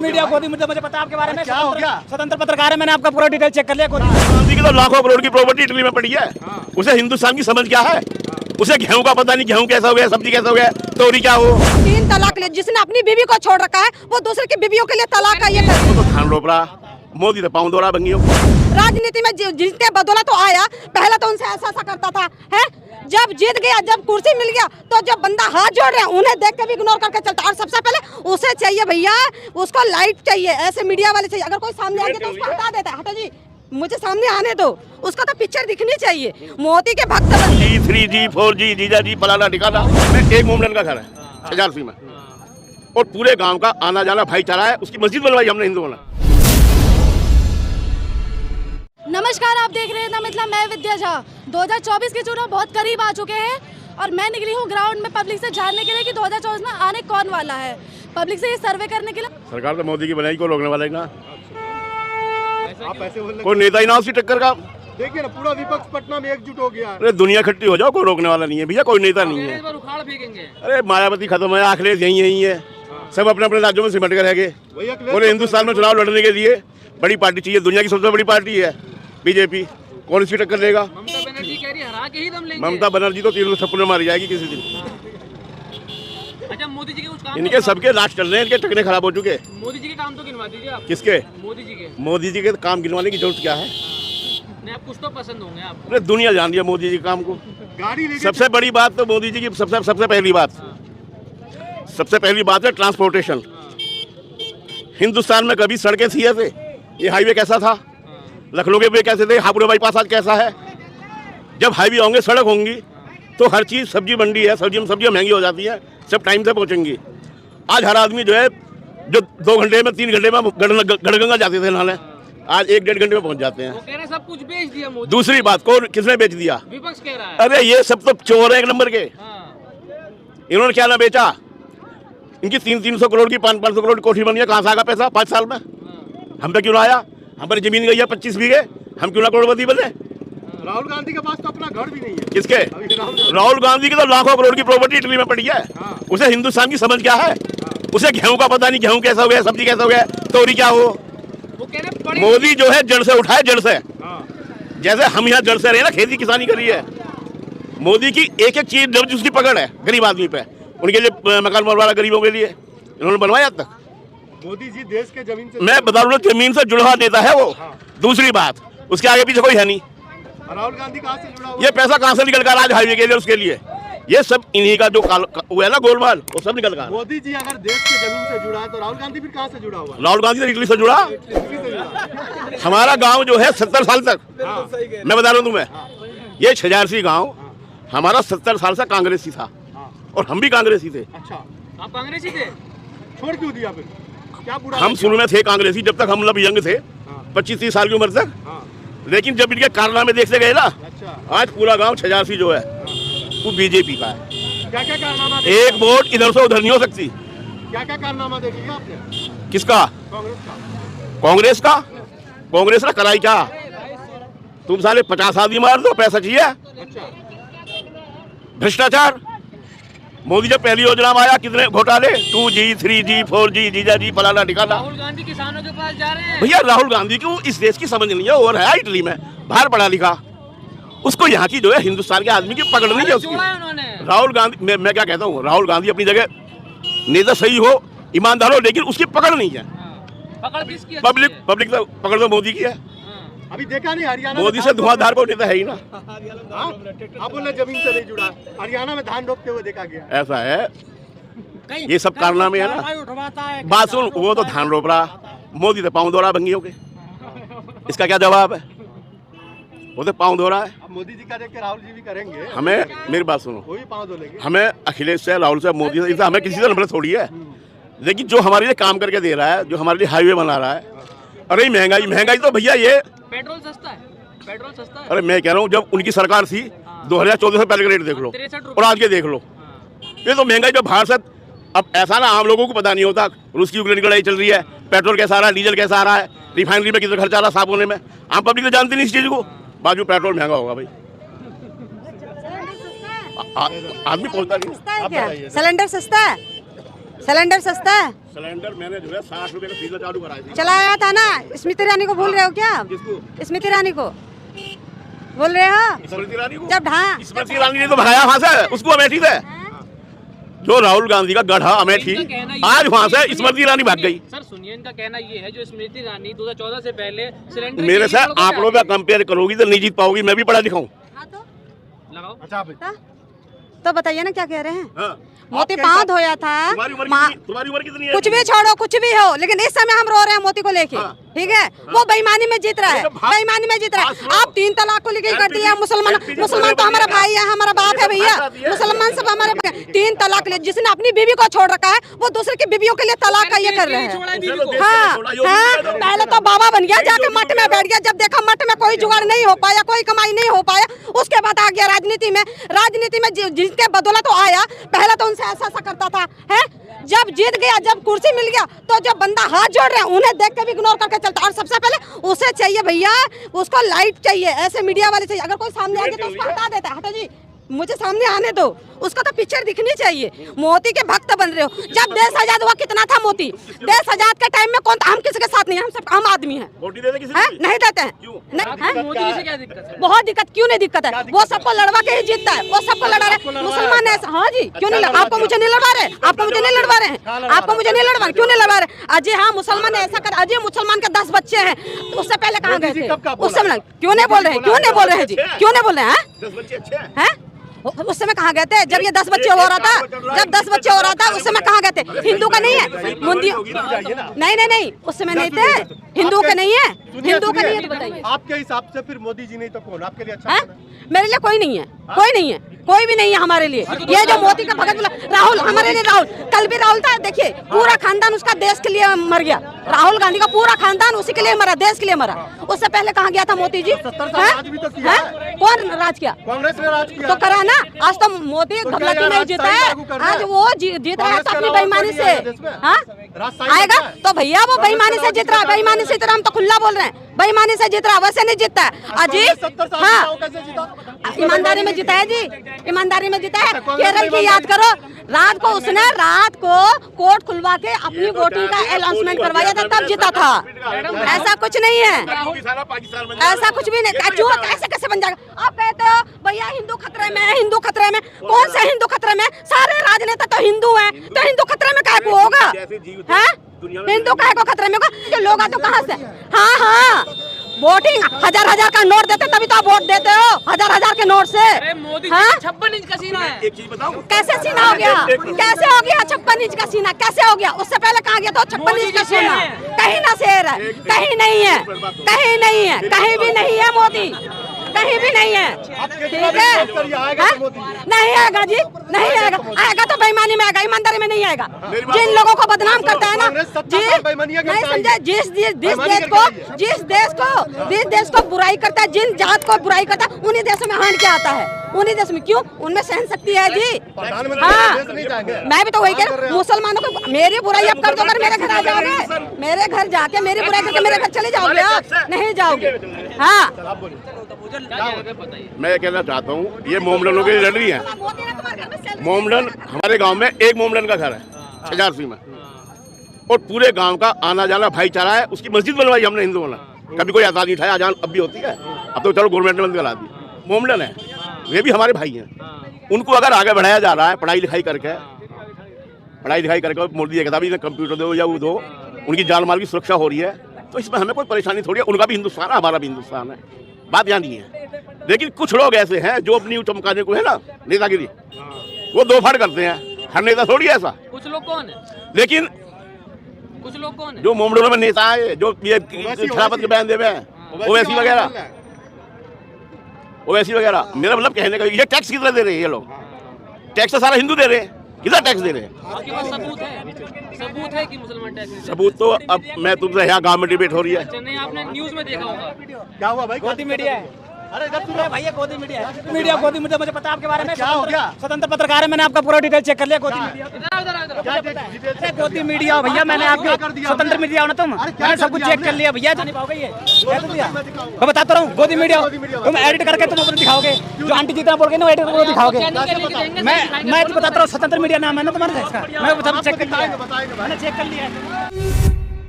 Media को दी, मुझे पता आपके बारे में। क्या हो गया? स्वतंत्र पत्रकार है, मैंने आपका पूरा डिटेल चेक कर लिया। गांधी की तो लाखों करोड़ की प्रॉपर्टी इटली में पड़ी है, उसे हिंदुस्तान की समझ क्या है? उसे गेहूं का पता नहीं, गेहूं कैसा हो गया, सब्जी कैसा हो गया, तोरी क्या हो। 3 तलाक ले, जिसने अपनी बीवी को छोड़ रखा है वो दूसरे की बीवियों के लिए तलाक का ये कर। तो धान रोप रहा, मोदी तो पाँव दौड़ा बंगियों। राजनीति में जिसने बदौलत तो आया, पहले तो उनसे ऐसा करता था, है जब जीत गया, जब कुर्सी मिल गया, तो जब बंदा हाथ जोड़ रहे हैं उन्हें देख के भी इग्नोर करके चलता। और सबसे पहले उसे चाहिए भैया, उसको लाइट चाहिए, ऐसे मीडिया वाले चाहिए। अगर कोई सामने आ गया तो उसको हटा देता है, हटो जी मुझे सामने आने दो, उसका तो पिक्चर दिखनी चाहिए। मोदी के भक्त G 3G 4G जीजा जी फलाना ठिकाना। एक मोमडन का घर है छजारसी में, और पूरे गांव का आना जाना भाईचारा है। उसकी मस्जिद बनवाई हमने हिंदुओं ने। नमस्कार, आप देख रहे हैं मिथिला, मैं विद्या झा। 2024 के चुनाव बहुत करीब आ चुके हैं और मैं निकली हूँ ग्राउंड में पब्लिक से जानने के लिए कि 2024 में आने कौन वाला है। पब्लिक से ये सर्वे करने के लिए। सरकार तो मोदी की बनाई, को रोकने वाला ही ना, कोई नेता ही ना उसकी टक्कर का। देखिए ना, पूरा विपक्ष पटना में एकजुट हो गया। अरे दुनिया इकट्ठी हो जाओ, कोई रोकने वाला नहीं है भैया, कोई नेता नहीं है। अरे मायावती खत्म है, अखिलेश यही है, सब अपने अपने राज्यों में सिमट कर रह गए। पूरे हिंदुस्तान में चुनाव लड़ने के लिए बड़ी पार्टी चाहिए, दुनिया की सबसे बड़ी पार्टी है बीजेपी। कौन इसकी टक्कर देगा? ममता बनर्जी कह रही है हरा के ही दम लेंगे। ममता बनर्जी तो 3 छप्पन में मारी जाएगी किसी दिन। अच्छा, मोदी जी के कुछ काम इनके सबके राज चल रहे हैं, इनके टकने खराब हो चुके। मोदी जी के काम तो गिनवा दीजिए आप। किसके? मोदी जी के काम गिनवाने की जरूरत क्या है? नहीं, आप कुछ तो पसंद होंगे आप। अरे दुनिया जान रही है मोदी जी के काम को। गाड़ी सबसे बड़ी बात तो मोदी जी की सबसे पहली बात है ट्रांसपोर्टेशन। हिंदुस्तान में कभी सड़कें थी ऐसे? ये हाईवे कैसा था? लखनऊ के वे कैसे थे? हापुड़ बाईपास आज कैसा है? जब हाईवे होंगे, सड़क होंगी, तो हर चीज़, सब्जी मंडी है, सब्जियाँ महंगी हो जाती है, सब टाइम से पहुँचेंगी। आज हर आदमी जो है, जो 2 घंटे में 3 घंटे में गढ़गंगा जाते थे नहाने, आज 1-1.5 घंटे में पहुँच जाते हैं। वो कह रहे हैं सब कुछ बेच दिया मोदी। दूसरी बात, कौन किसने बेच दिया? विपक्ष कह रहा है। अरे ये सब तो चोर है 1 नंबर के। इन्होंने क्या ना बेचा? इनकी 300 करोड़ की 500 करोड़ की कोठी बनी है, कहाँ से आगा पैसा 5 साल में? हम पे क्यों ना आया? हमारी जमीन गई है 25 बीघे, हम क्यों ना करोड़पति बने? राहुल गांधी के पास तो अपना घर भी नहीं है। किसके? राहुल गांधी की तो लाखों करोड़ की प्रॉपर्टी इटली में पड़ी है, उसे हिंदुस्तान की समझ क्या है? उसे गेहूं का पता नहीं, गेहूं कैसा हो गया, सब्जी कैसा हो गया, तोरी क्या हो। वो कह रहे मोदी जो है जड़ से उठाए, जड़ से। जैसे हम यहाँ जड़ से रहे ना, खेती किसानी करी है। मोदी की एक एक चीज जब उसकी पकड़ है गरीब आदमी पे, उनके लिए मकान बनवाना, गरीबों के लिए इन्होंने बनवाया आज तक। मोदी जी देश के जमीन से, मैं बता रहा हूँ, जमीन से जुड़ा हुआ नेता है वो। दूसरी बात, उसके आगे पीछे कोई है नहीं। राहुल गांधी कहाँ से जुड़ा हुआ? ये पैसा कहाँ से निकल कर आज हाईवे के लिए, उसके लिए ये सब इन्हीं का जो वो है ना गोलमाल, वो सब निकल कर। मोदी जी अगर देश के जमीन से जुड़ा है तो राहुल गांधी फिर कहाँ से जुड़ा हुआ? राहुल गांधी तो इटली से जुड़ा। हमारा गांव जो है 70 साल तक, मैं बता रहा हूँ तुम्हें, ये छजारसी गांव हमारा 70 साल से कांग्रेसी था, और हम भी कांग्रेसी थे। अच्छा, आप कांग्रेसी थे? छोड़ क्यों दिया फिर? क्या बुरा? हम शुरू में थे कांग्रेसी, जब तक हम लोग यंग थे, 25-30 साल की उम्र तक। लेकिन जब इनके कारनामे देखते गए ना, आज पूरा गांव छजारसी जो है वो बीजेपी का है। क्या क्या कारनामा? एक वोट इधर से उधर नहीं हो सकती। क्या क्या कारनामा देख लिया आपने? किसका? कांग्रेस का। कांग्रेस ने कराई क्या? तुम साले 50 आदमी मार दो, पैसा चाहिए। अच्छा, भ्रष्टाचार। मोदी जब पहली योजना में आया, कितने घोटाले, 2G 3G 4G जीजा जी फलाना ठिकाना। राहुल गांधी किसानों के पास जा रहे हैं। भैया राहुल गांधी को इस देश की समझ नहीं है, और है इटली में बाहर पढ़ा लिखा, उसको यहाँ की जो है हिंदुस्तान के आदमी की पकड़ नहीं है उसकी। राहुल गांधी, मैं क्या कहता हूँ, राहुल गांधी अपनी जगह नेता सही हो, ईमानदार हो, लेकिन उसकी पकड़ नहीं है। पकड़ किसकी? पब्लिक तो पकड़ तो मोदी की है। अभी देखा नहीं हरियाणा मोदी से धुआंधार को नेता है ही ना। आप बोले जमीन से नहीं जुड़ा, हरियाणा में धान रोपते हुए देखा गया। ऐसा है, ये सब कारनामे है ना। बात सुन, वो तो धान रोप रहा, मोदी तो पाँव दौड़ा बंगियों के। इसका क्या जवाब है? वो तो पाँव धो रहा है। अब मोदी जी का देख के राहुल जी भी करेंगे। हमें, मेरी बात सुनो, वो भी पाँव धो लेंगे। हमें अखिलेश से, राहुल से, मोदी से, हमें किसी से नफरत थोड़ी है, लेकिन जो हमारे लिए काम करके दे रहा है, जो हमारे लिए हाईवे बना रहा है। अरे महंगाई तो भैया ये पेट्रोल सस्ता है, पेट्रोल सस्ता है। अरे मैं कह रहा हूँ, जब उनकी सरकार थी 2014 से पहले का रेट देख लो और आज के देख लो, ये तो महंगाई जो बाहर से। अब ऐसा ना, आम लोगों को पता नहीं होता रूस की यूक्रेन की लड़ाई चल रही है, पेट्रोल कैसा आ रहा है, डीजल कैसा आ रहा है, रिफाइनरी में कितना खर्चा आ रहा है साफ होने में। आम पब्लिक तो जानती नहीं इस चीज़ को। बाजू पेट्रोल महंगा होगा भाई, आदमी पहुंचता नहीं। सिलेंडर सस्ता है, सिलेंडर सस्ता है। सिलेंडर मैंने जो है 60 रुपए का सीजन चालू कराया थी। चलाया था ना। स्मृति ईरानी को भूल रहे हो क्या? किसको? स्मृति ईरानी को बोल रहे हो? स्मृति ईरानी को? जब ढा स्मृति ईरानी ने तो भगाया वहां से उसको, अमेठी से। जो राहुल गांधी का गढ़ा अमेठी, आज वहां से स्मृति ईरानी भाग गई। सर सुनिए, इनका कहना ये है जो स्मृति ईरानी 2014 से पहले सिलेंडर मेरे से आंकड़ों पे कंपेयर करोगी तो नहीं जीत पाओगी। मैं भी पढ़ा लिखा हूँ। लगाओ। अच्छा तो बताइए ना क्या कह रहे हैं? हाँ। मोती पाँव धोया था। तुम्हारी उम्र कितनी है? कुछ भी छोड़ो, कुछ भी हो, लेकिन इस समय हम रो रहे हैं मोती को लेके। ठीक है, वो बेईमानी में जीत रहा है, बेईमानी में जीत रहा है। आप 3 तलाक को लेके कर दिया। मुसलमान तो हमारा भाई है, हमारा बाप है भैया। मुसलमान सब हमारे 3 तलाक ले, जिसने अपनी बीवी को छोड़ रखा है वो दूसरे की बीवियों के लिए तलाक का ये कर रहे हैं। हाँ, पहले तो बाबा बन गया, जाके मठ में बैठ गया। जब देखा मठ में कोई जुगाड़ नहीं हो पाया, कोई कमाई नहीं हो पाया, उसके बाद आ गया राजनीति में। राजनीति में जिसके बदौलत तो आया, पहले तो उनसे ऐसा करता था है। जब जीत गया, जब कुर्सी मिल गया, तो जब बंदा हाथ जोड़ रहे हैं उन्हें देख के भी इग्नोर करके चलता। और सबसे पहले उसे चाहिए भैया, उसको लाइट चाहिए, ऐसे मीडिया वाले चाहिए। अगर कोई सामने आ गया तो उसको हटा देता है। हटो जी, मुझे सामने आने दो, उसका तो पिक्चर दिखनी चाहिए। मोदी के भक्त बन रहे हो। जब देश आजाद हुआ कितना था मोती? देश आजाद के टाइम में कौन था? हम किसी के साथ नहीं, हम सब आम आदमी हैं। नहीं देते हैं। मोदी से क्या दिक्कत है? बहुत दिक्कत। क्यों नहीं दिक्कत है? वो सबको लड़वा के ही जीतता है, वो सबको लड़ा रहे। मुसलमान है। हाँ जी, क्यों नहीं? आपको मुझे नहीं लड़वा रहे, आपको मुझे नहीं लड़वा रहे हैं, आपको मुझे नहीं लड़वा, क्यों नहीं लड़वा रहे? अजय हाँ, मुसलमान ऐसा कर। अजय मुसलमान के 10 बच्चे हैं, तो उससे पहले कहाँ गए थे? उससे क्यों नहीं बोल रहे हैं? क्यों नहीं बोल रहे हैं जी? क्यों नहीं बोल रहे हैं? 10 बच्चे अच्छे हैं? उस समय कहाँ गए थे? जब ये 10 बच्चे हो रहा था, जब 10 बच्चे हो रहा था, उस समय कहाँ गए थे? हिंदू का नहीं है मुंदी? नहीं, उस समय नहीं थे। हिंदू के नहीं है, हिंदू का नहीं है। तो बताइए आपके हिसाब से फिर मोदी जी नहीं तो कौन आपके लिए अच्छा है? मेरे लिए कोई नहीं है, कोई नहीं है, कोई भी नहीं है हमारे लिए। ये जो मोदी का भगत बोला राहुल, हमारे लिए राहुल। कल भी राहुल था। देखिए, पूरा खानदान उसका देश के लिए मर गया। राहुल गांधी का पूरा खानदान उसी के लिए मरा, देश के लिए मरा। उससे पहले कहाँ गया था मोदी जी? 70 साल राज भी तो किया है। कौन राज किया? कांग्रेस ने राज किया तो करा ना। आज तो मोदी घबलाती नहीं जीता है, आज वो जीत रहा है तो अपनी बेईमानी से। हाँ, आएगा तो भैया वो बेईमानी से जीत रहा है, बेईमानी से। हम तो खुला बोल रहे हैं, बेईमानी से जीत रहा, वैसे नहीं जीतता है। अजीत हाँ, ईमानदारी में जीता है जी, ईमानदारी में जीता है। केरल की याद करो, रात को कोर्ट खुलवा के अपनी वोटिंग का अनाउंसमेंट करवाया था, तब जीता था। ऐसा कुछ नहीं है, ऐसा कुछ भी नहीं। झूठ कैसे बन जाएगा? आप कहते हो भैया हिंदू खतरे में है, हिंदू खतरे में। कौन सा हिंदू खतरे में? सारे राजनेता तो हिंदू हैं, तो हिंदू खतरे में काहे को होगा? है हिंदू काहे को खतरे में होगा? लोग तो कहाँ से? हाँ, वोटिंग 1000 का नोट देते तभी तो आप वोट देते हो, 1000 के नोट से। मोदी 56 इंच का सीना है। एक चीज बताओ, कैसे सीना हो गया? कैसे हो गया 56 इंच का सीना? कैसे हो गया? उससे पहले कहाँ गया था 56 इंच का सीना? कहीं ना शेर है, कहीं नहीं है, कहीं नहीं है, कहीं भी नहीं है मोदी, कहीं भी नहीं है। ठीक है, नहीं आएगा जी, नहीं आएगा। आएगा तो बेईमानी में आएगा, ईमानदारी में नहीं आएगा। जिन लोगों को बदनाम करता है ना जी, नहीं समझे? जिस देश को बुराई करता है, जिन जात को बुराई करता है, उन्हीं देशों में हांड क्या आता है? उन्हीं देश में। क्यों? उनमें सहन शक्ति है जी। हाँ, मैं भी तो वही कह रहा हूँ। मुसलमानों को मेरी बुराई अब कर दो, अगर मेरे घर आ जाओगे, मेरे घर जाके मेरी बुराई करके मेरे घर चले जाओगे आप? नहीं जाओगे। हाँ, मैं कहना चाहता हूँ, ये मोमडनों की लड़ रही है। मोमडन हमारे गांव में एक मोमडन का घर है 60 में, और पूरे गांव का आना जाना भाईचारा है। उसकी मस्जिद बनवाई हमने हिंदुओं ने। कभी कोई आजादी उठाया, अजान अब भी होती है, अब तो चलो गवर्नमेंट ने बंद करा दी। मोमडन है, वे भी हमारे भाई हैं। उनको अगर आगे बढ़ाया जा रहा है पढ़ाई लिखाई करके, मोदी कहता भी कंप्यूटर दो या वो दो, उनकी जान माल की सुरक्षा हो रही है, तो इसमें हमें कोई परेशानी थोड़ी है। उनका भी हिंदुस्तान है, हमारा भी हिंदुस्तान है, बात यहाँ नहीं है। लेकिन कुछ लोग ऐसे हैं जो अपनी चमकाने को है ना नेतागिरी, वो दो फाड़ करते हैं। हर नेता थोड़ी ऐसा। कुछ लोग कौन है? लेकिन कुछ लोग कौन है? जो मोमडनों में नेता है, जो ये खिलाफत के बयान दे रहे हैं, ओवैसी वगैरह। मेरा मतलब कहने का ये टैक्स कितना दे रहे हैं ये लोग? टैक्स तो सारा हिंदू दे रहे हैं, कितना टैक्स दे रहे हैं? आपके पास सबूत है कि मुसलमान टैक्स? सबूत तो अब मैं तुमसे यहाँ गाँव में डिबेट हो रही है। नहीं, आपने न्यूज में देखा होगा। क्या हुआ भाई? मीडिया है। अरे इधर सुनो। अरे भैया गोदी मीडिया है, मीडिया गोदी मीडिया, मुझे पता है आपके बारे में। क्या हो गया? स्वतंत्र पत्रकार है, मैंने आपका पूरा डिटेल चेक कर लिया। गोदी मीडिया, क्या डिटेल अरे गोदी मीडिया हो भैया, मैंने क्या कर आपके दिया स्वतंत्र हमने? मीडिया हो ना तुम, अरे क्या मैंने सब कर कुछ दिया चेक कर लिया भैया। तो नहीं पाओगे ये, क्या तो दिया मैं दिखाऊं? मैं बताता रहा हूँ। गोदी मीडिया गोदी मीडिया तुम एडिट करके तुम अपने दिखाओगे, जो आंटी जितना बोल गई ना वो एडिट करके दिखाओगे। मैं तो बताता रहा हूँ, स्वतंत्र मीडिया नाम है ना तुम्हारा इसका, मैं चेक कर लिया, बताएंगे भाई। मैंने चेक कर लिया है।